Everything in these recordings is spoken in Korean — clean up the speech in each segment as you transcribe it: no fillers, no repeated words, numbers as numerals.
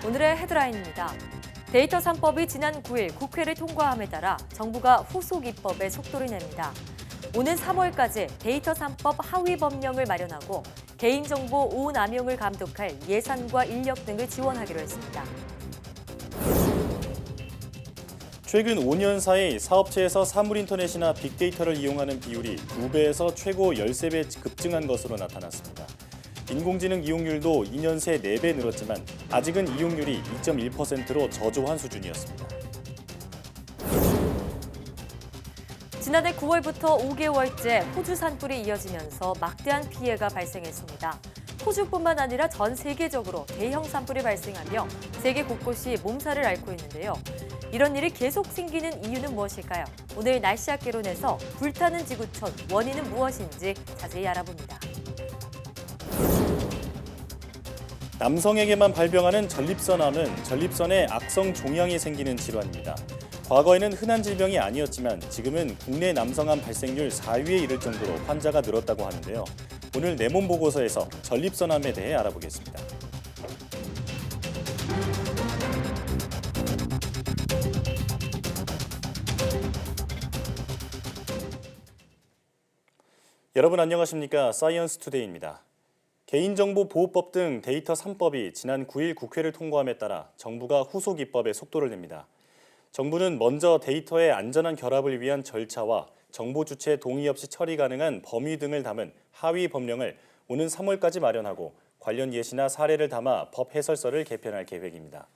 오늘의 헤드라인입니다. 데이터 3법이 지난 9일 국회를 통과함에 따라 정부가 후속 입법에 속도를 냅니다. 오는 3월까지 데이터 3법 하위 법령을 마련하고 개인정보 오남용을 감독할 예산과 인력 등을 지원하기로 했습니다. 최근 5년 사이 사업체에서 사물인터넷이나 빅데이터를 이용하는 비율이 2배에서 최고 13배 급증한 것으로 나타났습니다. 인공지능 이용률도 2년 새 4배 늘었지만 아직은 이용률이 2.1%로 저조한 수준이었습니다. 지난해 9월부터 5개월째 호주 산불이 이어지면서 막대한 피해가 발생했습니다. 호주뿐만 아니라 전 세계적으로 대형 산불이 발생하며 세계 곳곳이 몸살을 앓고 있는데요. 이런 일이 계속 생기는 이유는 무엇일까요? 오늘 날씨학개론에서 불타는 지구촌, 원인은 무엇인지 자세히 알아봅니다. 남성에게만 발병하는 전립선암은 전립선에 악성 종양이 생기는 질환입니다. 과거에는 흔한 질병이 아니었지만 지금은 국내 남성암 발생률 4위에 이를 정도로 환자가 늘었다고 하는데요. 오늘 내 몸 보고서에서 전립선암에 대해 알아보겠습니다. 여러분 안녕하십니까? 사이언스 투데이입니다. 개인정보보호법 등 데이터 3법이 지난 9일 국회를 통과함에 따라 정부가 후속 입법에 속도를 냅니다. 정부는 먼저 데이터의 안전한 결합을 위한 절차와 정보 주체 동의 없이 처리 가능한 범위 등을 담은 하위 법령을 오는 3월까지 마련하고 관련 예시나 사례를 담아 법 해설서를 개편할 계획입니다.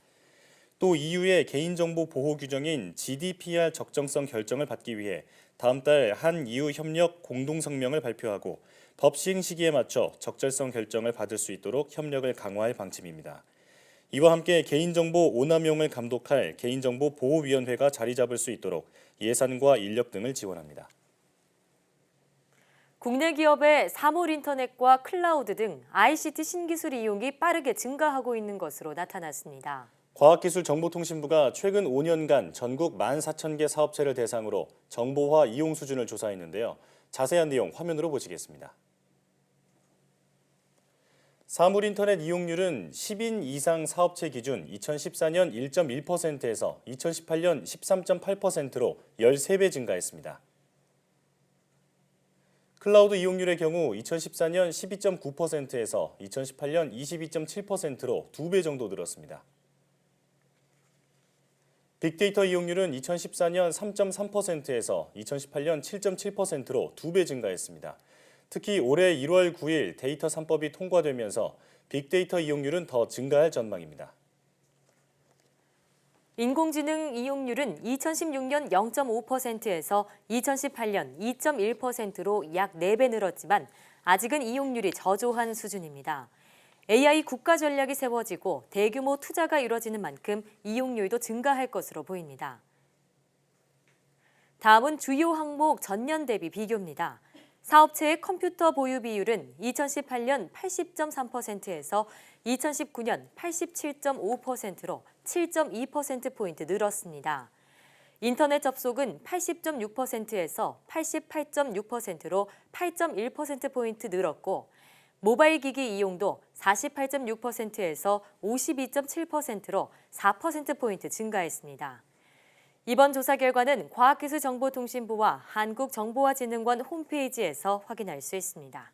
또 EU의 개인정보 보호 규정인 GDPR 적정성 결정을 받기 위해 다음 달 한 EU 협력 공동성명을 발표하고 법 시행 시기에 맞춰 적절성 결정을 받을 수 있도록 협력을 강화할 방침입니다. 이와 함께 개인정보 오남용을 감독할 개인정보보호위원회가 자리 잡을 수 있도록 예산과 인력 등을 지원합니다. 국내 기업의 사물인터넷과 클라우드 등 ICT 신기술 이용이 빠르게 증가하고 있는 것으로 나타났습니다. 과학기술정보통신부가 최근 5년간 전국 14,000개 사업체를 대상으로 정보화 이용 수준을 조사했는데요. 자세한 내용 화면으로 보시겠습니다. 사물인터넷 이용률은 10인 이상 사업체 기준 2014년 1.1%에서 2018년 13.8%로 13배 증가했습니다. 클라우드 이용률의 경우 2014년 12.9%에서 2018년 22.7%로 2배 정도 늘었습니다. 빅데이터 이용률은 2014년 3.3%에서 2018년 7.7%로 2배 증가했습니다. 특히 올해 1월 9일 데이터 3법이 통과되면서 빅데이터 이용률은 더 증가할 전망입니다. 인공지능 이용률은 2016년 0.5%에서 2018년 2.1%로 약 4배 늘었지만 아직은 이용률이 저조한 수준입니다. AI 국가 전략이 세워지고 대규모 투자가 이뤄지는 만큼 이용률도 증가할 것으로 보입니다. 다음은 주요 항목 전년 대비 비교입니다. 사업체의 컴퓨터 보유 비율은 2018년 80.3%에서 2019년 87.5%로 7.2%포인트 늘었습니다. 인터넷 접속은 80.6%에서 88.6%로 8.1%포인트 늘었고 모바일 기기 이용도 48.6%에서 52.7%로 4%포인트 증가했습니다. 이번 조사 결과는 과학기술정보통신부와 한국정보화진흥원 홈페이지에서 확인할 수 있습니다.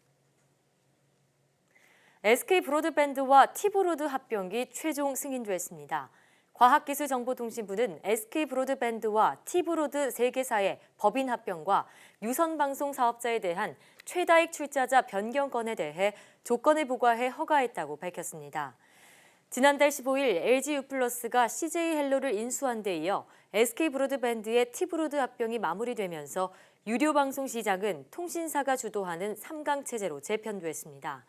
SK브로드밴드와 T브로드 합병이 최종 승인됐습니다. 과학기술정보통신부는 SK브로드밴드와 T브로드 3개사의 법인 합병과 유선방송 사업자에 대한 최다익 출자자 변경 건에 대해 조건을 부과해 허가했다고 밝혔습니다. 지난달 15일 LG유플러스가 CJ헬로를 인수한 데 이어 SK브로드밴드의 T브로드 합병이 마무리되면서 유료방송 시장은 통신사가 주도하는 3강 체제로 재편됐습니다.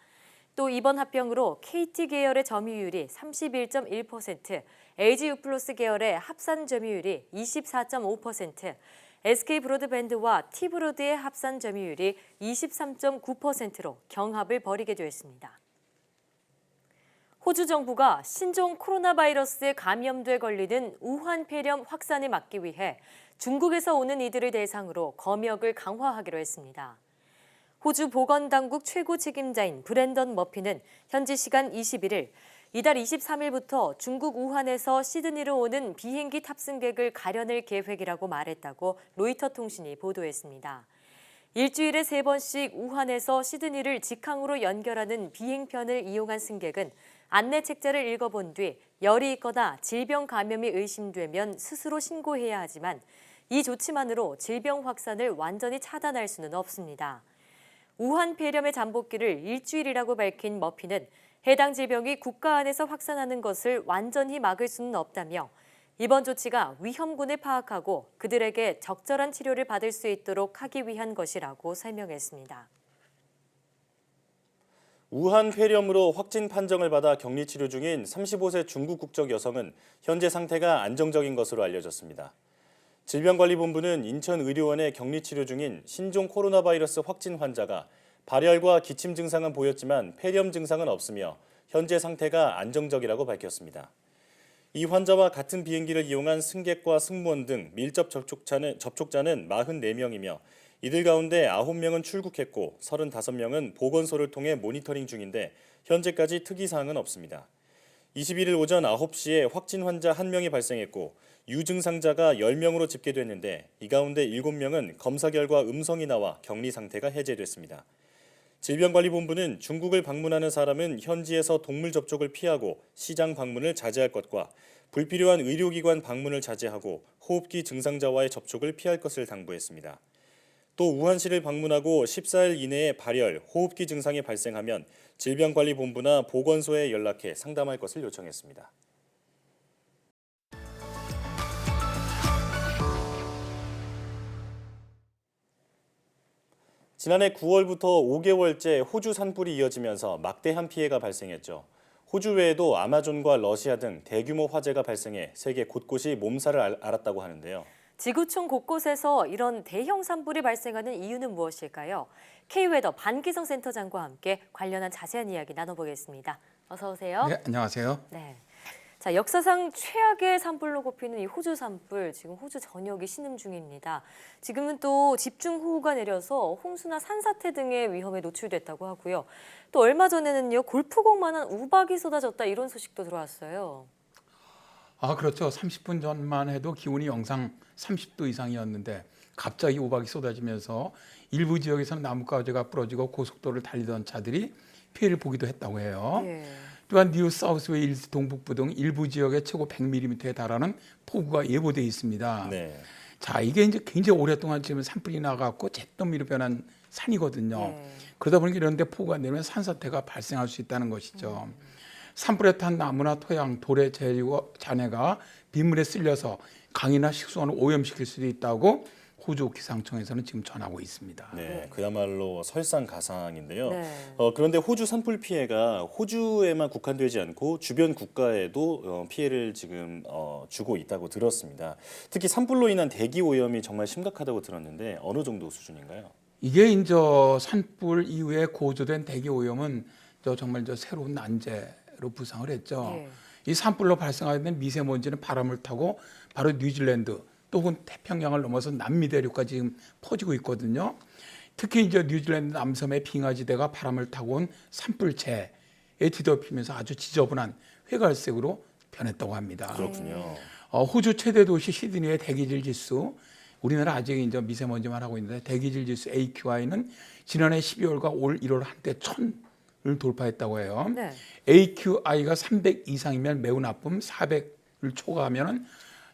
또 이번 합병으로 KT 계열의 점유율이 31.1%, LG유플러스 계열의 합산 점유율이 24.5%, SK브로드밴드와 T브로드의 합산 점유율이 23.9%로 경합을 벌이게 됐습니다. 호주 정부가 신종 코로나 바이러스에 감염돼 걸리는 우한 폐렴 확산을 막기 위해 중국에서 오는 이들을 대상으로 검역을 강화하기로 했습니다. 호주 보건당국 최고 책임자인 브랜던 머피는 현지 시간 21일 이달 23일부터 중국 우한에서 시드니로 오는 비행기 탑승객을 가려낼 계획이라고 말했다고 로이터 통신이 보도했습니다. 일주일에 3번씩 우한에서 시드니를 직항으로 연결하는 비행편을 이용한 승객은 안내 책자를 읽어본 뒤 열이 있거나 질병 감염이 의심되면 스스로 신고해야 하지만 이 조치만으로 질병 확산을 완전히 차단할 수는 없습니다. 우한 폐렴의 잠복기를 일주일이라고 밝힌 머피는 해당 질병이 국가 안에서 확산하는 것을 완전히 막을 수는 없다며 이번 조치가 위험군을 파악하고 그들에게 적절한 치료를 받을 수 있도록 하기 위한 것이라고 설명했습니다. 우한 폐렴으로 확진 판정을 받아 격리 치료 중인 35세 중국 국적 여성은 현재 상태가 안정적인 것으로 알려졌습니다. 질병관리본부는 인천의료원에 격리 치료 중인 신종 코로나 바이러스 확진 환자가 발열과 기침 증상은 보였지만 폐렴 증상은 없으며 현재 상태가 안정적이라고 밝혔습니다. 이 환자와 같은 비행기를 이용한 승객과 승무원 등 밀접 접촉자는 44명이며 이들 가운데 9명은 출국했고 35명은 보건소를 통해 모니터링 중인데 현재까지 특이사항은 없습니다. 21일 오전 9시에 확진 환자 1명이 발생했고 유증상자가 10명으로 집계됐는데 이 가운데 7명은 검사 결과 음성이 나와 격리 상태가 해제됐습니다. 질병관리본부는 중국을 방문하는 사람은 현지에서 동물 접촉을 피하고 시장 방문을 자제할 것과 불필요한 의료기관 방문을 자제하고 호흡기 증상자와의 접촉을 피할 것을 당부했습니다. 또 우한시를 방문하고 14일 이내에 발열, 호흡기 증상이 발생하면 질병관리본부나 보건소에 연락해 상담할 것을 요청했습니다. 지난해 9월부터 5개월째 호주 산불이 이어지면서 막대한 피해가 발생했죠. 호주 외에도 아마존과 러시아 등 대규모 화재가 발생해 세계 곳곳이 몸살을 앓았다고 하는데요. 지구촌 곳곳에서 이런 대형 산불이 발생하는 이유는 무엇일까요? K웨더 반기성 센터장과 함께 관련한 자세한 이야기 나눠보겠습니다. 어서 오세요. 네, 안녕하세요. 네. 자, 역사상 최악의 산불로 꼽히는 이 호주 산불, 지금 호주 전역이 신음 중입니다. 지금은 또 집중호우가 내려서 홍수나 산사태 등의 위험에 노출됐다고 하고요. 또 얼마 전에는요, 골프공만한 우박이 쏟아졌다 이런 소식도 들어왔어요. 아, 그렇죠. 30분 전만 해도 기온이 영상 30도 이상이었는데 갑자기 우박이 쏟아지면서 일부 지역에서는 나뭇가지가 부러지고 고속도로를 달리던 차들이 피해를 보기도 했다고 해요. 예. 또한 뉴 사우스웨일스 동북부 등 일부 지역에 최고 100mm에 달하는 폭우가 예보돼 있습니다. 네. 자, 이게 이제 굉장히 오랫동안 지금 산불이 나갖고 잿더미로 변한 산이거든요. 그러다 보니까 이런 데 폭우가 내리면 산사태가 발생할 수 있다는 것이죠. 산불에 탄 나무나 토양, 돌의 잔해가 빗물에 쓸려서 강이나 식수원을 오염시킬 수도 있다고 호주 기상청에서는 지금 전하고 있습니다. 네, 그야말로 설상가상인데요. 네. 그런데 호주 산불 피해가 호주에만 국한되지 않고 주변 국가에도 피해를 지금 주고 있다고 들었습니다. 특히 산불로 인한 대기 오염이 정말 심각하다고 들었는데 어느 정도 수준인가요? 이게 이제 산불 이후에 고조된 대기 오염은 정말 새로운 난제로 부상을 했죠. 네. 이 산불로 발생하는 미세먼지는 바람을 타고 바로 뉴질랜드 또는 태평양을 넘어서 남미 대륙까지 지금 퍼지고 있거든요. 특히 이제 뉴질랜드 남섬의 빙하지대가 바람을 타고 온 산불체에 뒤덮이면서 아주 지저분한 회갈색으로 변했다고 합니다. 그렇군요. 호주 최대 도시 시드니의 대기질 지수, 우리나라 아직 이제 미세먼지만 하고 있는데 대기질 지수 AQI는 지난해 12월과 올 1월 한때 1000을 돌파했다고 해요. 네. AQI가 300 이상이면 매우 나쁨, 400을 초과하면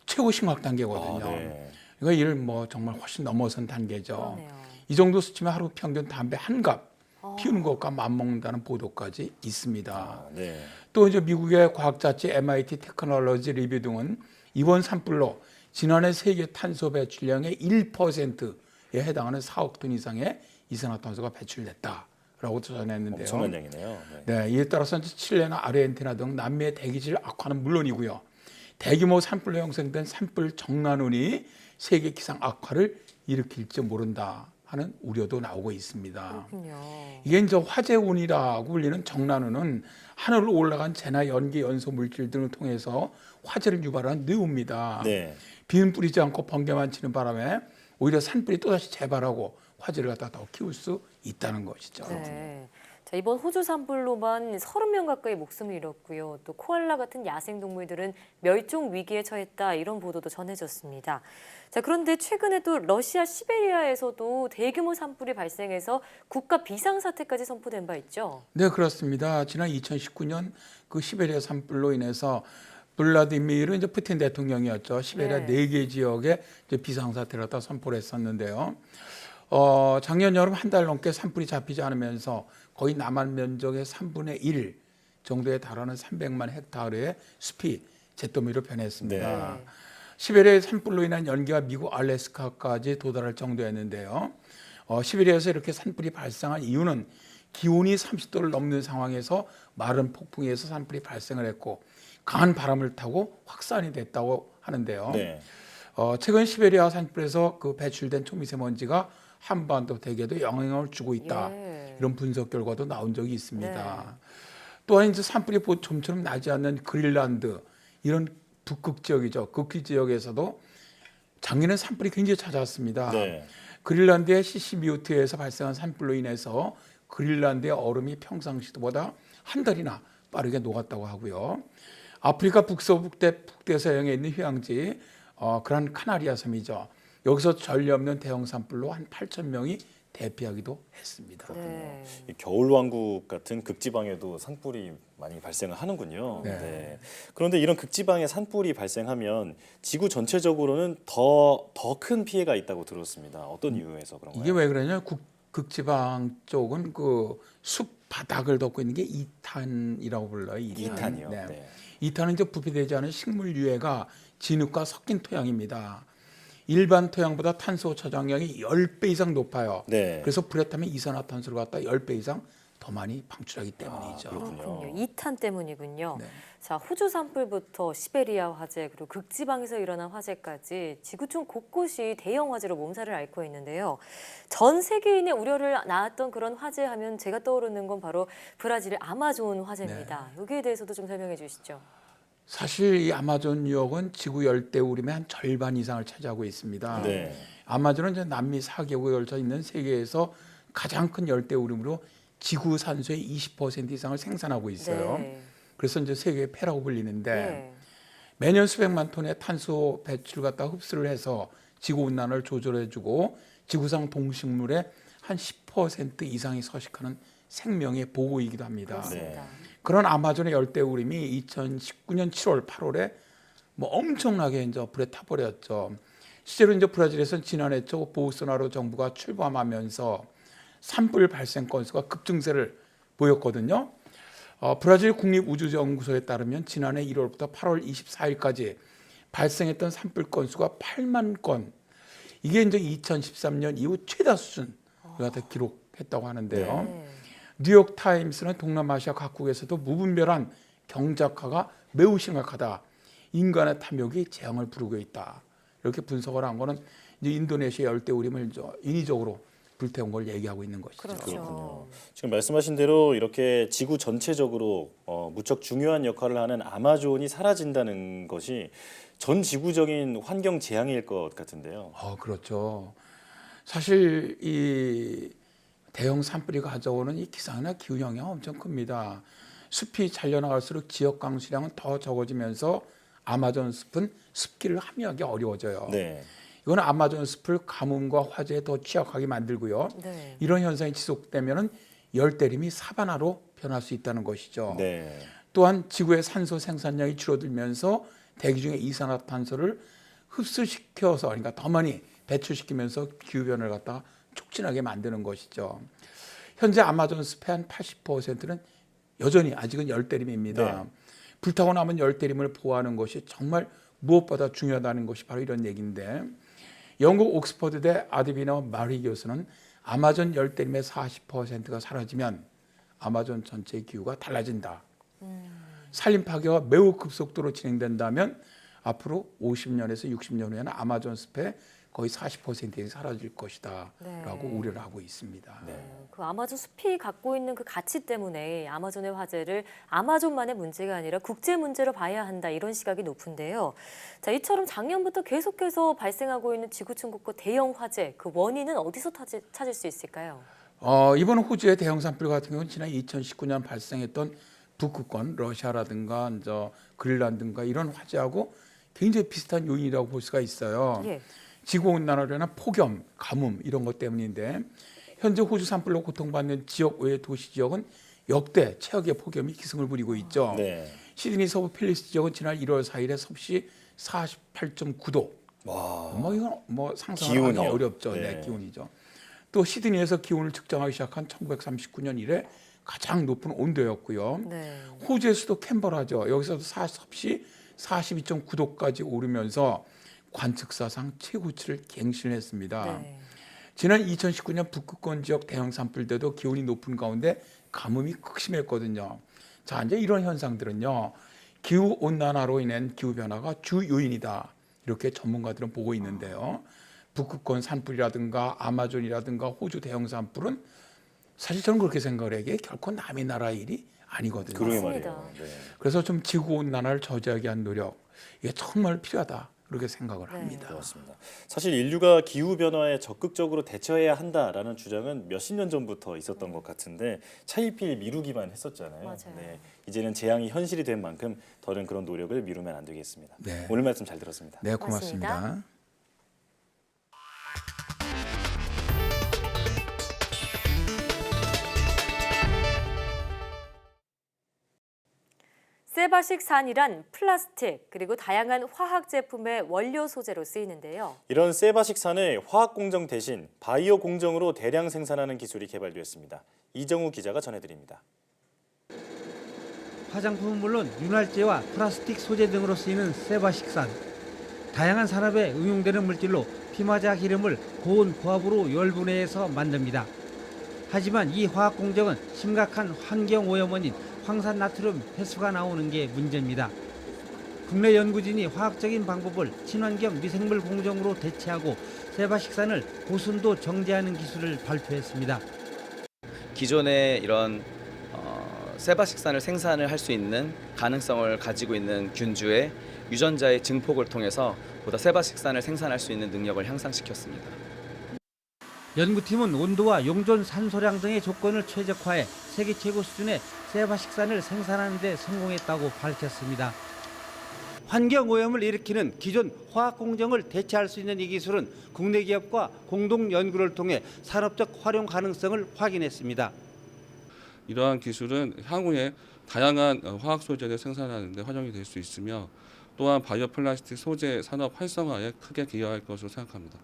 최고 심각 단계거든요. 네. 그러니까 이를 정말 훨씬 넘어선 단계죠. 그러네요. 이 정도 수치면 하루 평균 담배 한 갑 피우는 것과 맞먹는다는 보도까지 있습니다. 네. 또 이제 미국의 과학잡지 MIT 테크놀로지 리뷰 등은 이번 산불로 지난해 세계 탄소 배출량의 1%에 해당하는 4억 톤 이상의 이산화탄소가 배출됐다라고 전했는데요. 엄청난 양이네요. 네, 이에 따라서 칠레나 아르헨티나 등 남미의 대기질 악화는 물론이고요. 대규모 산불로 형성된 산불 정난운이 세계 기상 악화를 일으킬지 모른다 하는 우려도 나오고 있습니다. 그렇군요. 이게 이제 화재운이라고 불리는 정난운은 하늘로 올라간 재나 연기 연소 물질 등을 통해서 화재를 유발하는 뇌우입니다. 네. 비는 뿌리지 않고 번개만 치는 바람에 오히려 산불이 또다시 재발하고 화재를 갖다 더 키울 수 있다는 것이죠. 네. 자, 이번 호주 산불로만 30명 가까이 목숨을 잃었고요. 또 코알라 같은 야생동물들은 멸종 위기에 처했다 이런 보도도 전해졌습니다. 자, 그런데 최근에 또 러시아 시베리아에서도 대규모 산불이 발생해서 국가 비상사태까지 선포된 바 있죠. 네, 그렇습니다. 지난 2019년 그 시베리아 산불로 인해서 블라디미르 이제 푸틴 대통령이었죠. 시베리아 네. 4개 지역에 이제 비상사태를 갖다 선포를 했었는데요. 작년 여름 한 달 넘게 산불이 잡히지 않으면서 거의 남한 면적의 3분의 1 정도에 달하는 300만 헥타르의 숲이 잿더미로 변했습니다. 네. 시베리아의 산불로 인한 연기가 미국 알래스카까지 도달할 정도였는데요. 시베리아에서 이렇게 산불이 발생한 이유는 기온이 30도를 넘는 상황에서 마른 폭풍에 의해서 산불이 발생을 했고 강한 바람을 타고 확산이 됐다고 하는데요. 네. 최근 시베리아 산불에서 그 배출된 초미세먼지가 한반도 대게도 영향을 주고 있다. 예. 이런 분석 결과도 나온 적이 있습니다. 네. 또한 이제 산불이 좀처럼 나지 않는 그린란드 이런 북극 지역이죠. 극기 지역에서도 작년에 산불이 굉장히 찾아왔습니다. 네. 그린란드의 시시미우트에서 발생한 산불로 인해서 그린란드의 얼음이 평상시보다 한 달이나 빠르게 녹았다고 하고요. 아프리카 북서북대서양에 있는 휴양지 그란 카나리아 섬이죠. 여기서 전례 없는 대형 산불로 한 8,000명이 대피하기도 했습니다. 네. 이 겨울왕국 같은 극지방에도 산불이 많이 발생을 하는군요. 네. 네. 그런데 이런 극지방에 산불이 발생하면 지구 전체적으로는 더 큰 피해가 있다고 들었습니다. 어떤 이유에서 그런가요? 이게 왜 그러냐? 극지방 쪽은 그 숲 바닥을 덮고 있는 게 이탄이라고 불러요. 이탄이요. 네. 네. 이탄은 이제 부패되지 않은 식물 유해가 진흙과 섞인 토양입니다. 일반 토양보다 탄소 저장량이 10배 이상 높아요. 네. 그래서 불에 타면 이산화탄소를 갖다 10배 이상 더 많이 방출하기 때문이죠. 그렇군요. 이탄 때문이군요. 네. 자, 호주 산불부터 시베리아 화재 그리고 극지방에서 일어난 화재까지 지구촌 곳곳이 대형 화재로 몸살을 앓고 있는데요. 전 세계인의 우려를 낳았던 그런 화재 하면 제가 떠오르는 건 바로 브라질의 아마존 화재입니다. 여기에 대해서도 좀 설명해 주시죠. 사실 이 아마존 유역은 지구 열대우림의 한 절반 이상을 차지하고 있습니다. 네. 아마존은 이제 남미 4개국에 걸쳐 있는 세계에서 가장 큰 열대우림으로 지구 산소의 20% 이상을 생산하고 있어요. 네. 그래서 이제 세계의 폐라고 불리는데 네. 매년 수백만 톤의 탄소 배출 갖다 흡수를 해서 지구 온난화를 조절해주고 지구상 동식물의 한 10% 이상이 서식하는 생명의 보호이기도 합니다. 그렇습니다. 그런 아마존의 열대우림이 2019년 7월, 8월에 뭐 엄청나게 이제 불에 타버렸죠. 실제로 이제 브라질에서는 지난해 초 보우소나로 정부가 출범하면서 산불 발생 건수가 급증세를 보였거든요. 브라질 국립우주연구소에 따르면 지난해 1월부터 8월 24일까지 발생했던 산불 건수가 8만 건. 이게 이제 2013년 이후 최다 수준을 갖다 기록했다고 하는데요. 네. 뉴욕 타임스는 동남아시아 각국에서도 무분별한 경작화가 매우 심각하다. 인간의 탐욕이 재앙을 부르고 있다. 이렇게 분석을 한 거는 이제 인도네시아 열대우림을 인위적으로 불태운 걸 얘기하고 있는 것이죠. 그렇죠. 그렇군요. 지금 말씀하신 대로 이렇게 지구 전체적으로 무척 중요한 역할을 하는 아마존이 사라진다는 것이 전 지구적인 환경 재앙일 것 같은데요. 그렇죠. 사실 이 대형 산불이 가져오는 이 기상이나 기후 영향은 엄청 큽니다. 숲이 잘려나갈수록 지역 강수량은 더 적어지면서 아마존 숲은 습기를 함유하기 어려워져요. 네. 이건 아마존 숲을 가뭄과 화재에 더 취약하게 만들고요. 네. 이런 현상이 지속되면 열대림이 사바나로 변할 수 있다는 것이죠. 네. 또한 지구의 산소 생산량이 줄어들면서 대기 중에 이산화탄소를 흡수시켜서 그러니까 더 많이 배출시키면서 기후변화를 갖다가 촉진하게 만드는 것이죠. 현재 아마존 숲의 한 80%는 여전히 아직은 열대림입니다. 네. 불타고 남은 열대림을 보호하는 것이 정말 무엇보다 중요하다는 것이 바로 이런 얘기인데 영국 옥스퍼드대 아드비너 마리 교수는 아마존 열대림의 40%가 사라지면 아마존 전체의 기후가 달라진다. 산림 파괴가 매우 급속도로 진행된다면 앞으로 50년에서 60년 후에는 아마존 숲의 거의 40%이 사라질 것이다 라고 네. 우려를 하고 있습니다. 그 아마존 숲이 갖고 있는 그 가치 때문에 아마존의 화재를 아마존만의 문제가 아니라 국제 문제로 봐야 한다 이런 시각이 높은데요. 자, 이처럼 작년부터 계속해서 발생하고 있는 지구촌 곳곳 대형 화재 그 원인은 어디서 찾을 수 있을까요? 이번 호주의 대형 산불 같은 경우는 지난 2019년 발생했던 북극권, 러시아라든가 그린란드인가 이런 화재하고 굉장히 비슷한 요인이라고 볼 수가 있어요. 예. 지구온난화로 인한 폭염, 가뭄 이런 것 때문인데 현재 호주 산불로 고통받는 지역 외의 도시 지역은 역대 최악의 폭염이 기승을 부리고 있죠. 네. 시드니 서부 팰리스 지역은 지난 1월 4일에 섭씨 48.9도. 와. 이건 상상하기 기온이요? 어렵죠. 네. 네, 기온이죠. 또 시드니에서 기온을 측정하기 시작한 1939년 이래 가장 높은 온도였고요. 네. 호주의 수도 캔버라죠. 여기서도 섭씨 42.9도까지 오르면서 관측사상 최고치를 갱신했습니다. 네. 지난 2019년 북극권 지역 대형 산불 때도 기온이 높은 가운데 가뭄이 극심했거든요. 자, 이제 이런 현상들은요. 기후 온난화로 인한 기후 변화가 주 요인이다. 이렇게 전문가들은 보고 있는데요. 북극권 산불이라든가 아마존이라든가 호주 대형 산불은 사실 저는 그렇게 생각을 해요. 이게 결코 남의 나라 일이 아니거든요. 그러게 맞습니다. 말이에요. 네. 그래서 좀 지구 온난화를 저지하기 위한 노력 이게 정말 필요하다. 그렇게 생각을 네. 합니다. 그렇습니다. 사실 인류가 기후 변화에 적극적으로 대처해야 한다라는 주장은 몇십 년 전부터 있었던 것 같은데 차일피일 미루기만 했었잖아요. 맞아요. 네, 이제는 재앙이 현실이 된 만큼 더는 그런 노력을 미루면 안 되겠습니다. 네. 오늘 말씀 잘 들었습니다. 네, 고맙습니다. 고맙습니다. 세바식 산이란 플라스틱 그리고 다양한 화학 제품의 원료 소재로 쓰이는데요. 이런 세바식산을 화학 공정 대신 바이오 공정으로 대량 생산하는 기술이 개발되었습니다. 이정우 기자가 전해드립니다. 화장품은 물론 윤활제와 플라스틱 소재 등으로 쓰이는 세바식산. 다양한 산업에 응용되는 물질로 피마자 기름을 고온 고압으로 열분해해서 만듭니다. 하지만 이 화학 공정은 심각한 환경 오염원인 황산나트륨 폐수가 나오는 게 문제입니다. 국내 연구진이 화학적인 방법을 친환경 미생물 공정으로 대체하고 세바식산을 고순도 정제하는 기술을 발표했습니다. 기존의 이런 세바식산을 생산을 할 수 있는 가능성을 가지고 있는 균주의 유전자의 증폭을 통해서 보다 세바식산을 생산할 수 있는 능력을 향상시켰습니다. 연구팀은 온도와 용존 산소량 등의 조건을 최적화해 세계 최고 수준의 세바식산을 생산하는 데 성공했다고 밝혔습니다. 환경 오염을 일으키는 기존 화학 공정을 대체할 수 있는 이 기술은 국내 기업과 공동 연구를 통해 산업적 활용 가능성을 확인했습니다. 이러한 기술은 향후에 다양한 화학 소재를 생산하는 데 활용이 될 수 있으며 또한 바이오 플라스틱 소재 산업 활성화에 크게 기여할 것으로 생각합니다.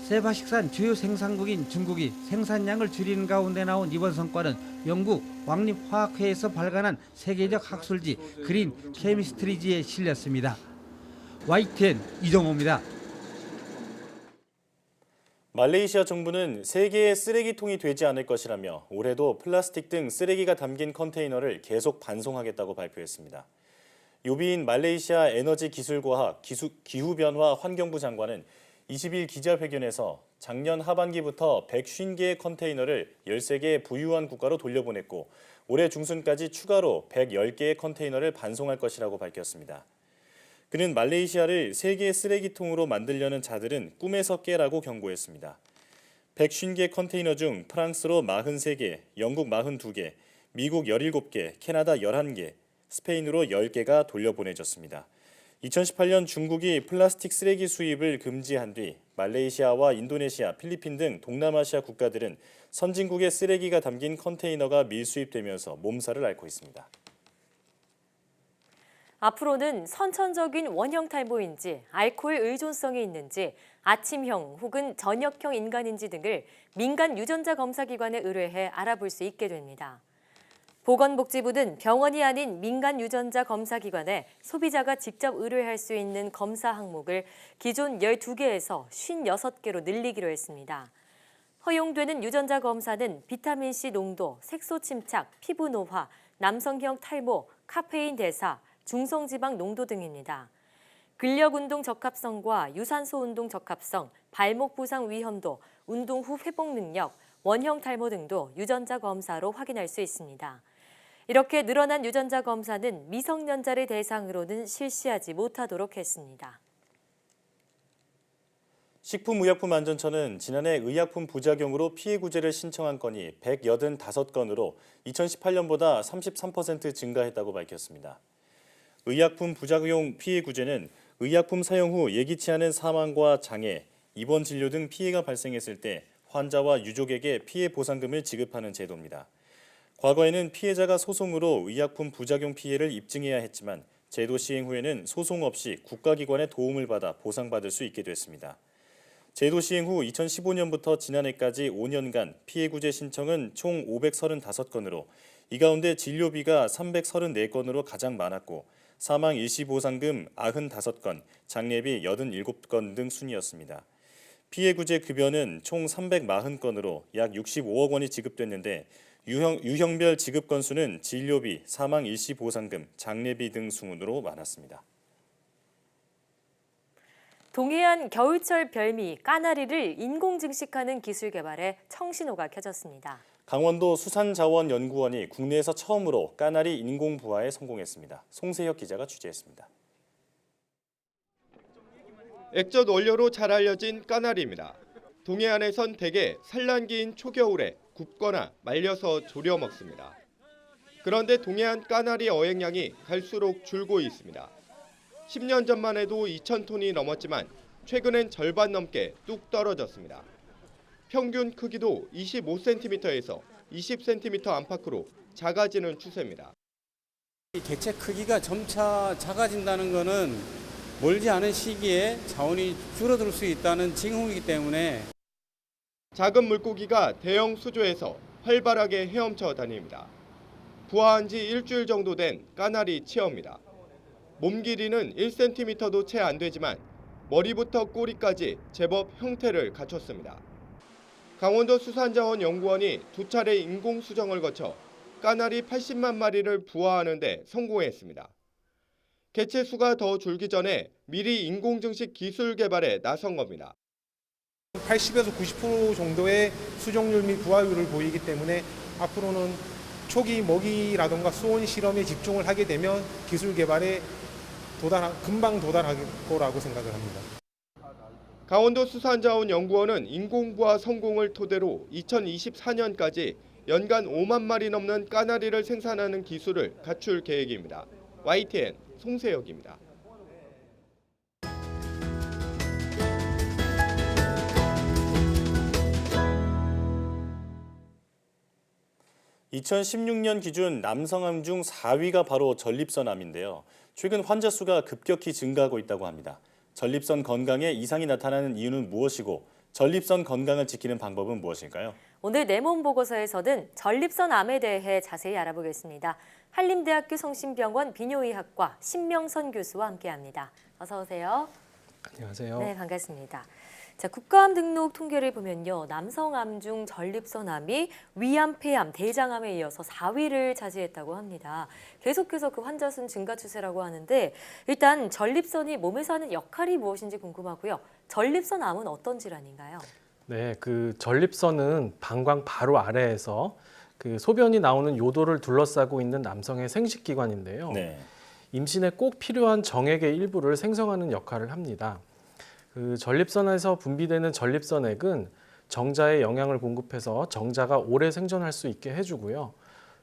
세바식산 주요 생산국인 중국이 생산량을 줄이는 가운데 나온 이번 성과는 영국 왕립화학회에서 발간한 세계적 학술지 그린 케미스트리지에 실렸습니다. YTN 이정호입니다. 말레이시아 정부는 세계의 쓰레기통이 되지 않을 것이라며 올해도 플라스틱 등 쓰레기가 담긴 컨테이너를 계속 반송하겠다고 발표했습니다. 요비인 말레이시아 에너지기술과학 기후변화 환경부 장관은 20일 기자회견에서 작년 하반기부터 150개의 컨테이너를 13개의 부유한 국가로 돌려보냈고 올해 중순까지 추가로 110개의 컨테이너를 반송할 것이라고 밝혔습니다. 그는 말레이시아를 세계 쓰레기통으로 만들려는 자들은 꿈에서 깨라고 경고했습니다. 150개 컨테이너 중 프랑스로 43개, 영국 42개, 미국 17개, 캐나다 11개, 스페인으로 10개가 돌려보내졌습니다. 2018년 중국이 플라스틱 쓰레기 수입을 금지한 뒤 말레이시아와 인도네시아, 필리핀 등 동남아시아 국가들은 선진국의 쓰레기가 담긴 컨테이너가 밀수입되면서 몸살을 앓고 있습니다. 앞으로는 선천적인 원형 탈모인지 알코올 의존성이 있는지 아침형 혹은 저녁형 인간인지 등을 민간 유전자 검사 기관에 의뢰해 알아볼 수 있게 됩니다. 보건복지부는 병원이 아닌 민간 유전자 검사 기관에 소비자가 직접 의뢰할 수 있는 검사 항목을 기존 12개에서 56개로 늘리기로 했습니다. 허용되는 유전자 검사는 비타민C 농도, 색소 침착, 피부 노화, 남성형 탈모, 카페인 대사, 중성지방 농도 등입니다. 근력운동 적합성과 유산소 운동 적합성, 발목 부상 위험도, 운동 후 회복 능력, 원형 탈모 등도 유전자 검사로 확인할 수 있습니다. 이렇게 늘어난 유전자 검사는 미성년자를 대상으로는 실시하지 못하도록 했습니다. 식품의약품안전처는 지난해 의약품 부작용으로 피해 구제를 신청한 건이 185건으로 2018년보다 33% 증가했다고 밝혔습니다. 의약품 부작용 피해 구제는 의약품 사용 후 예기치 않은 사망과 장애, 입원 진료 등 피해가 발생했을 때 환자와 유족에게 피해 보상금을 지급하는 제도입니다. 과거에는 피해자가 소송으로 의약품 부작용 피해를 입증해야 했지만 제도 시행 후에는 소송 없이 국가기관의 도움을 받아 보상받을 수 있게 됐습니다. 제도 시행 후 2015년부터 지난해까지 5년간 피해 구제 신청은 총 535건으로 이 가운데 진료비가 334건으로 가장 많았고 사망 일시 보상금 95건, 장례비 87건 등 순이었습니다. 피해 구제 급여는 총 340건으로 약 65억 원이 지급됐는데 유형별 지급 건수는 진료비, 사망 일시 보상금, 장례비 등 순으로 많았습니다. 동해안 겨울철 별미 까나리를 인공 증식하는 기술 개발에 청신호가 켜졌습니다. 강원도 수산자원연구원이 국내에서 처음으로 까나리 인공 부화에 성공했습니다. 송세혁 기자가 취재했습니다. 액젓 원료로 잘 알려진 까나리입니다. 동해안에선 대개 산란기인 초겨울에 굽거나 말려서 졸여 먹습니다. 그런데 동해안 까나리 어획량이 갈수록 줄고 있습니다. 10년 전만 해도 2,000톤이 넘었지만 최근엔 절반 넘게 뚝 떨어졌습니다. 평균 크기도 25cm에서 20cm 안팎으로 작아지는 추세입니다. 객체 크기가 점차 작아진다는 것은 멀지 않은 시기에 자원이 줄어들 수 있다는 징후이기 때문에 작은 물고기가 대형 수조에서 활발하게 헤엄쳐 다닙니다. 부화한 지 일주일 정도 된 까나리 치어입니다. 몸 길이는 1cm도 채 안 되지만 머리부터 꼬리까지 제법 형태를 갖췄습니다. 강원도 수산자원연구원이 2차례 인공 수정을 거쳐 까나리 80만 마리를 부화하는 데 성공했습니다. 개체 수가 더 줄기 전에 미리 인공증식 기술 개발에 나선 겁니다. 80에서 90% 정도의 수정률 및 부화율을 보이기 때문에 앞으로는 초기 먹이라든가 수온 실험에 집중을 하게 되면 기술 개발에 금방 도달할 거라고 생각을 합니다. 강원도 수산자원연구원은 인공부화 성공을 토대로 2024년까지 연간 5만 마리 넘는 까나리를 생산하는 기술을 갖출 계획입니다. YTN 송세혁입니다. (2016년) 기준 남성암 중 4위가 바로 전립선암인데요. 최근 환자 수가 급격히 증가하고 있다고 합니다. 전립선 건강에 이상이 나타나는 이유는 무엇이고 전립선 건강을 지키는 방법은 무엇일까요? 오늘 내 몸 보고서에서는 전립선암에 대해 자세히 알아보겠습니다. 한림대학교 성심병원 비뇨의학과 신명선 교수와 함께합니다. 어서 오세요. 안녕하세요. 네, 반갑습니다. 자, 국가암 등록 통계를 보면요. 남성암 중 전립선암이 위암, 폐암, 대장암에 이어서 4위를 차지했다고 합니다. 계속해서 그 환자 수는 증가 추세라고 하는데 일단 전립선이 몸에서 하는 역할이 무엇인지 궁금하고요. 전립선암은 어떤 질환인가요? 네, 그 전립선은 방광 바로 아래에서 그 소변이 나오는 요도를 둘러싸고 있는 남성의 생식기관인데요. 네. 임신에 꼭 필요한 정액의 일부를 생성하는 역할을 합니다. 그 전립선에서 분비되는 전립선액은 정자에 영양을 공급해서 정자가 오래 생존할 수 있게 해주고요.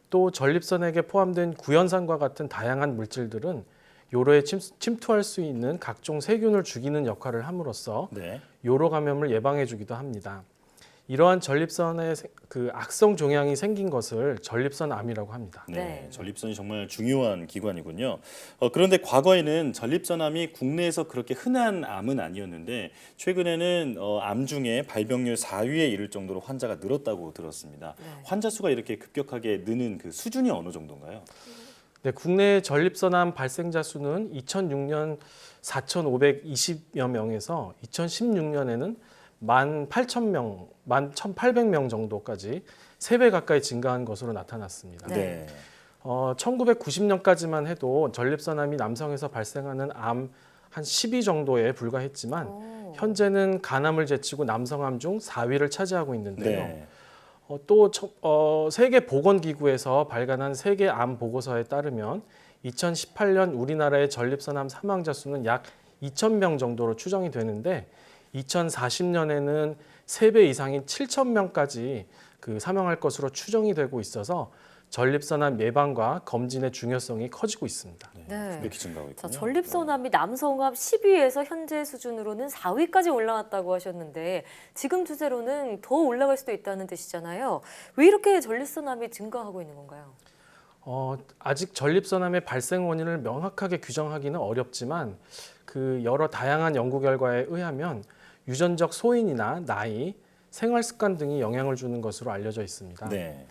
또 전립선액에 포함된 구연산과 같은 다양한 물질들은 요로에 침투할 수 있는 각종 세균을 죽이는 역할을 함으로써 네. 요로 감염을 예방해주기도 합니다. 이러한 전립선에 그 악성 종양이 생긴 것을 전립선암이라고 합니다. 네, 전립선이 정말 중요한 기관이군요. 그런데 과거에는 전립선암이 국내에서 그렇게 흔한 암은 아니었는데 최근에는 암 중에 발병률 4위에 이를 정도로 환자가 늘었다고 들었습니다. 네. 환자 수가 이렇게 급격하게 느는 그 수준이 어느 정도인가요? 네, 국내 전립선암 발생자 수는 2006년 4,520여 명에서 2016년에는 18,000명, 1,800명 정도까지 3배 가까이 증가한 것으로 나타났습니다. 네. 1990년까지만 해도 전립선암이 남성에서 발생하는 암 한 10위 정도에 불과했지만 현재는 간암을 제치고 남성암 중 4위를 차지하고 있는데요. 네. 또 세계보건기구에서 발간한 세계암 보고서에 따르면 2018년 우리나라의 전립선암 사망자 수는 약 2,000명 정도로 추정이 되는데 2040년에는 3배 이상인 7,000명까지 그 사망할 것으로 추정이 되고 있어서 전립선암 예방과 검진의 중요성이 커지고 있습니다. 네. 이렇게 증가하고 있군요. 자, 전립선암이 남성암 10위에서 현재 수준으로는 4위까지 올라왔다고 하셨는데 지금 추세로는 더 올라갈 수도 있다는 뜻이잖아요. 왜 이렇게 전립선암이 증가하고 있는 건가요? 아직 전립선암의 발생 원인을 명확하게 규정하기는 어렵지만 그 여러 다양한 연구 결과에 의하면 유전적 소인이나 나이, 생활 습관 등이 영향을 주는 것으로 알려져 있습니다. 네.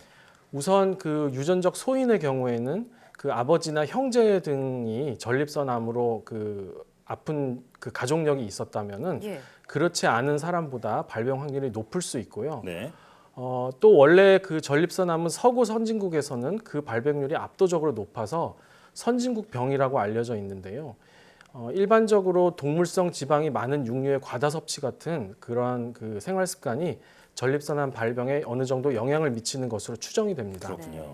우선 그 유전적 소인의 경우에는 그 아버지나 형제 등이 전립선암으로 그 아픈 그 가족력이 있었다면은 예. 그렇지 않은 사람보다 발병 확률이 높을 수 있고요. 네. 또 원래 그 전립선암은 서구 선진국에서는 그 발병률이 압도적으로 높아서 선진국 병이라고 알려져 있는데요. 일반적으로 동물성 지방이 많은 육류의 과다 섭취 같은 그러한 그 생활 습관이 전립선암 발병에 어느 정도 영향을 미치는 것으로 추정이 됩니다. 그렇군요.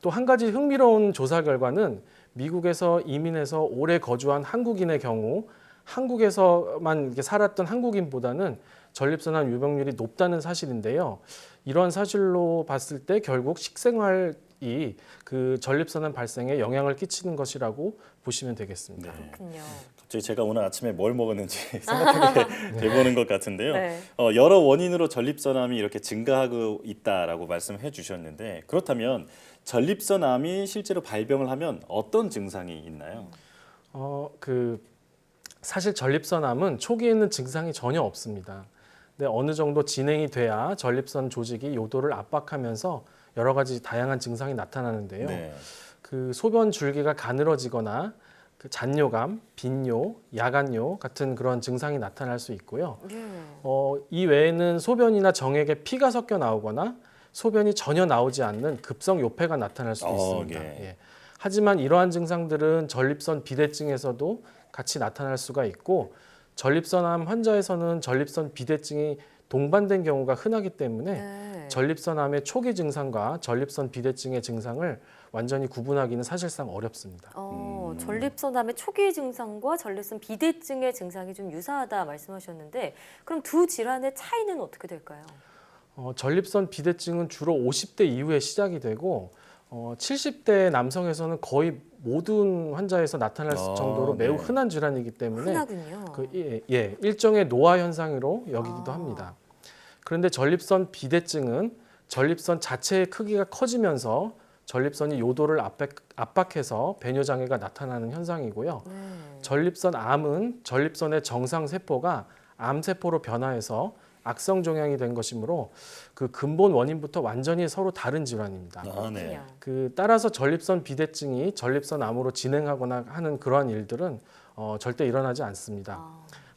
또 한 가지 흥미로운 조사 결과는 미국에서 이민해서 오래 거주한 한국인의 경우 한국에서만 이렇게 살았던 한국인보다는 전립선암 유병률이 높다는 사실인데요. 이런 사실로 봤을 때 결국 식생활이 그 전립선암 발생에 영향을 끼치는 것이라고 보시면 되겠습니다. 네. 그렇군요. 갑자기 제가 오늘 아침에 뭘 먹었는지 생각하게 돼보는 것 같은데요. 네. 여러 원인으로 전립선암이 이렇게 증가하고 있다라고 말씀해 주셨는데 그렇다면 전립선암이 실제로 발병을 하면 어떤 증상이 있나요? 사실 전립선암은 초기에는 증상이 전혀 없습니다. 근데 어느 정도 진행이 돼야 전립선 조직이 요도를 압박하면서 여러 가지 다양한 증상이 나타나는데요. 네. 그 소변 줄기가 가늘어지거나 그 잔뇨감, 빈뇨, 야간뇨 같은 그런 증상이 나타날 수 있고요. 예. 이 외에는 소변이나 정액에 피가 섞여 나오거나 소변이 전혀 나오지 않는 급성 요폐가 나타날 수 있습니다. 예. 예. 하지만 이러한 증상들은 전립선 비대증에서도 같이 나타날 수가 있고 전립선암 환자에서는 전립선 비대증이 동반된 경우가 흔하기 때문에 네. 전립선암의 초기 증상과 전립선 비대증의 증상을 완전히 구분하기는 사실상 어렵습니다. 전립선암의 초기 증상과 전립선 비대증의 증상이 좀 유사하다 말씀하셨는데 그럼 두 질환의 차이는 어떻게 될까요? 전립선 비대증은 주로 50대 이후에 시작이 되고 70대 남성에서는 거의 모든 환자에서 나타날 정도로 매우 네. 흔한 질환이기 때문에 흔하군요. 일종의 노화 현상으로 여기기도 합니다. 그런데 전립선 비대증은 전립선 자체의 크기가 커지면서 전립선이 요도를 압박해서 배뇨 장애가 나타나는 현상이고요. 전립선 암은 전립선의 정상 세포가 암 세포로 변화해서 악성 종양이 된 것이므로 그 근본 원인부터 완전히 서로 다른 질환입니다. 네. 따라서 전립선 비대증이 전립선 암으로 진행하거나 하는 그러한 일들은 절대 일어나지 않습니다.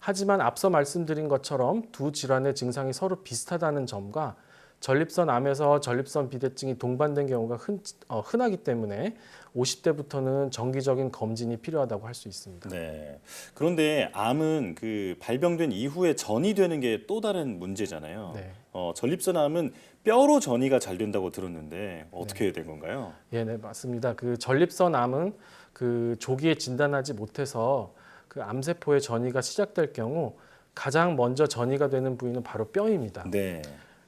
하지만 앞서 말씀드린 것처럼 두 질환의 증상이 서로 비슷하다는 점과 전립선 암에서 전립선 비대증이 동반된 경우가 흔하기 때문에 50대부터는 정기적인 검진이 필요하다고 할 수 있습니다. 네. 그런데 암은 그 발병된 이후에 전이 되는 게 또 다른 문제잖아요. 네. 전립선암은 뼈로 전이가 잘 된다고 들었는데 어떻게 된 건가요? 네, 맞습니다. 그 전립선암은 그 조기에 진단하지 못해서 그 암세포의 전이가 시작될 경우 가장 먼저 전이가 되는 부위는 바로 뼈입니다. 네.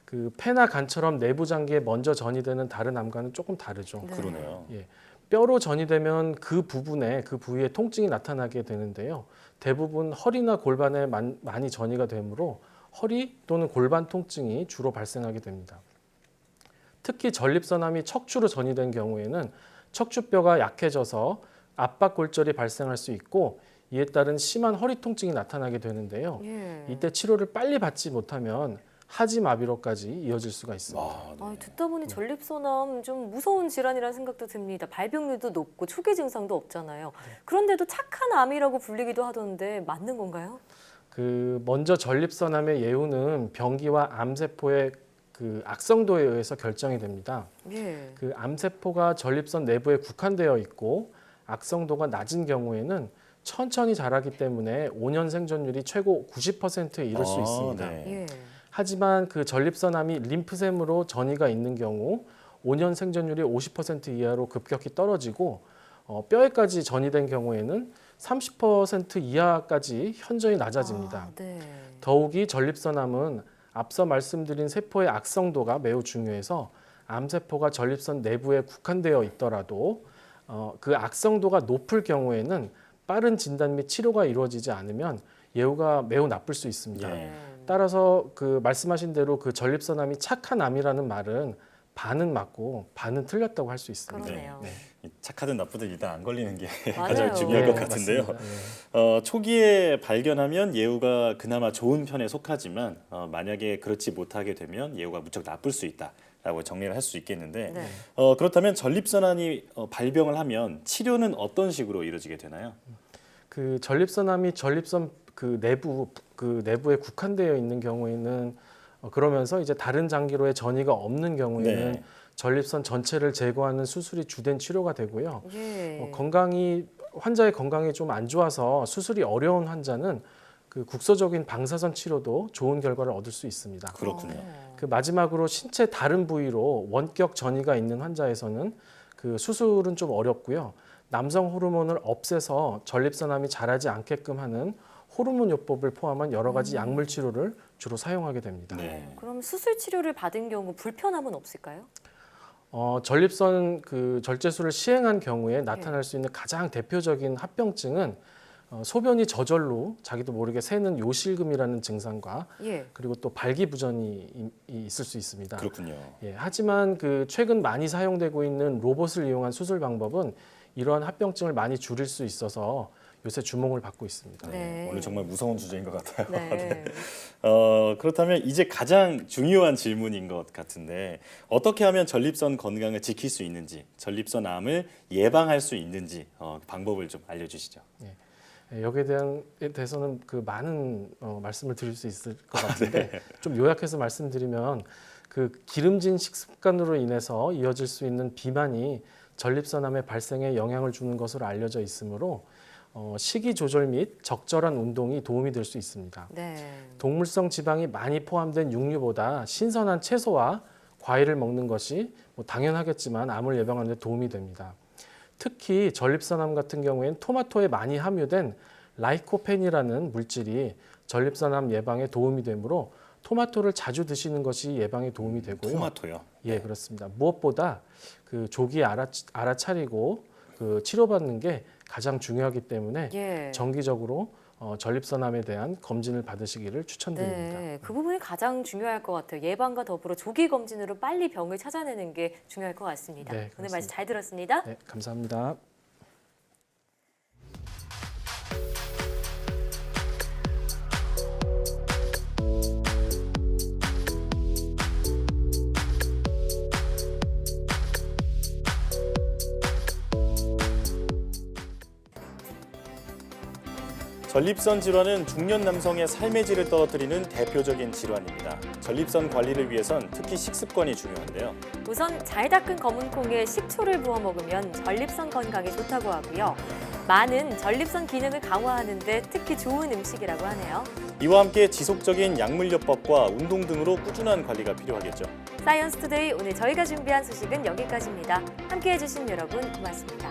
그 폐나 간처럼 내부 장기에 먼저 전이되는 다른 암과는 조금 다르죠. 네. 그러네요. 예, 뼈로 전이되면 그 부위에 통증이 나타나게 되는데요. 대부분 허리나 골반에 많이 전이가 되므로 허리 또는 골반 통증이 주로 발생하게 됩니다. 특히 전립선암이 척추로 전이된 경우에는 척추뼈가 약해져서 압박골절이 발생할 수 있고 이에 따른 심한 허리 통증이 나타나게 되는데요. 이때 치료를 빨리 받지 못하면 하지마비로까지 이어질 수가 있습니다. 듣다 보니 전립선암 좀 무서운 질환이라는 생각도 듭니다. 발병률도 높고 초기 증상도 없잖아요. 그런데도 착한 암이라고 불리기도 하던데 맞는 건가요? 먼저 전립선암의 예후는 병기와 암세포의 그 악성도에 의해서 결정이 됩니다. 예. 그 암세포가 전립선 내부에 국한되어 있고 악성도가 낮은 경우에는 천천히 자라기 때문에 5년 생존율이 최고 90%에 이를 수 있습니다. 네. 예. 하지만 그 전립선암이 림프샘으로 전이가 있는 경우 5년 생존율이 50% 이하로 급격히 떨어지고 뼈에까지 전이된 경우에는 30% 이하까지 현저히 낮아집니다. 아, 네. 더욱이 전립선암은 앞서 말씀드린 세포의 악성도가 매우 중요해서 암세포가 전립선 내부에 국한되어 있더라도 그 악성도가 높을 경우에는 빠른 진단 및 치료가 이루어지지 않으면 예후가 매우 나쁠 수 있습니다. 예. 따라서 그 말씀하신 대로 그 전립선암이 착한 암이라는 말은 반은 맞고 반은 틀렸다고 할 수 있습니다. 그러네요. 착하든 나쁘든 일단 안 걸리는 게 맞아요. 가장 중요할 네, 것 같은데요. 맞습니다. 초기에 발견하면 예후가 그나마 좋은 편에 속하지만 만약에 그렇지 못하게 되면 예후가 무척 나쁠 수 있다라고 정리를 할 수 있겠는데 네. 그렇다면 전립선암이 발병을 하면 치료는 어떤 식으로 이루어지게 되나요? 그 전립선암이 전립선 그 내부에 국한되어 있는 경우에는 그러면서 이제 다른 장기로의 전이가 없는 경우에는 네. 전립선 전체를 제거하는 수술이 주된 치료가 되고요. 예. 환자의 건강이 좀 안 좋아서 수술이 어려운 환자는 그 국소적인 방사선 치료도 좋은 결과를 얻을 수 있습니다. 그렇군요. 그 마지막으로 신체 다른 부위로 원격 전이가 있는 환자에서는 그 수술은 좀 어렵고요. 남성 호르몬을 없애서 전립선암이 자라지 않게끔 하는 호르몬 요법을 포함한 여러 가지 약물 치료를 주로 사용하게 됩니다. 네. 그럼 수술 치료를 받은 경우 불편함은 없을까요? 전립선 그 절제술을 시행한 경우에 나타날 수 있는 가장 대표적인 합병증은 소변이 저절로 자기도 모르게 새는 요실금이라는 증상과 예. 그리고 또 발기부전이 있을 수 있습니다. 그렇군요. 예, 하지만 그 최근 많이 사용되고 있는 로봇을 이용한 수술 방법은 이러한 합병증을 많이 줄일 수 있어서 요새 주목을 받고 있습니다. 네. 오늘 정말 무서운 주제인 것 같아요. 네. 그렇다면 이제 가장 중요한 질문인 것 같은데 어떻게 하면 전립선 건강을 지킬 수 있는지, 전립선암을 예방할 수 있는지 방법을 좀 알려주시죠. 예, 여기에 대해서는 그 많은 말씀을 드릴 수 있을 것 같은데 좀 요약해서 말씀드리면 그 기름진 식습관으로 인해서 이어질 수 있는 비만이 전립선암의 발생에 영향을 주는 것으로 알려져 있으므로 식이 조절 및 적절한 운동이 도움이 될 수 있습니다. 네. 동물성 지방이 많이 포함된 육류보다 신선한 채소와 과일을 먹는 것이 당연하겠지만 암을 예방하는 데 도움이 됩니다. 특히 전립선암 같은 경우에는 토마토에 많이 함유된 라이코펜이라는 물질이 전립선암 예방에 도움이 되므로 토마토를 자주 드시는 것이 예방에 도움이 되고요. 토마토요? 예, 그렇습니다. 무엇보다 그 조기에 알아차리고 그 치료받는 게 가장 중요하기 때문에 예. 정기적으로 전립선암에 대한 검진을 받으시기를 추천드립니다. 네, 그 부분이 가장 중요할 것 같아요. 예방과 더불어 조기 검진으로 빨리 병을 찾아내는 게 중요할 것 같습니다. 네, 오늘 그렇습니다. 말씀 잘 들었습니다. 네, 감사합니다. 전립선 질환은 중년 남성의 삶의 질을 떨어뜨리는 대표적인 질환입니다. 전립선 관리를 위해선 특히 식습관이 중요한데요. 우선 잘 닦은 검은 콩에 식초를 부어 먹으면 전립선 건강에 좋다고 하고요. 마는 전립선 기능을 강화하는 데 특히 좋은 음식이라고 하네요. 이와 함께 지속적인 약물요법과 운동 등으로 꾸준한 관리가 필요하겠죠. 사이언스 투데이 오늘 저희가 준비한 소식은 여기까지입니다. 함께해 주신 여러분 고맙습니다.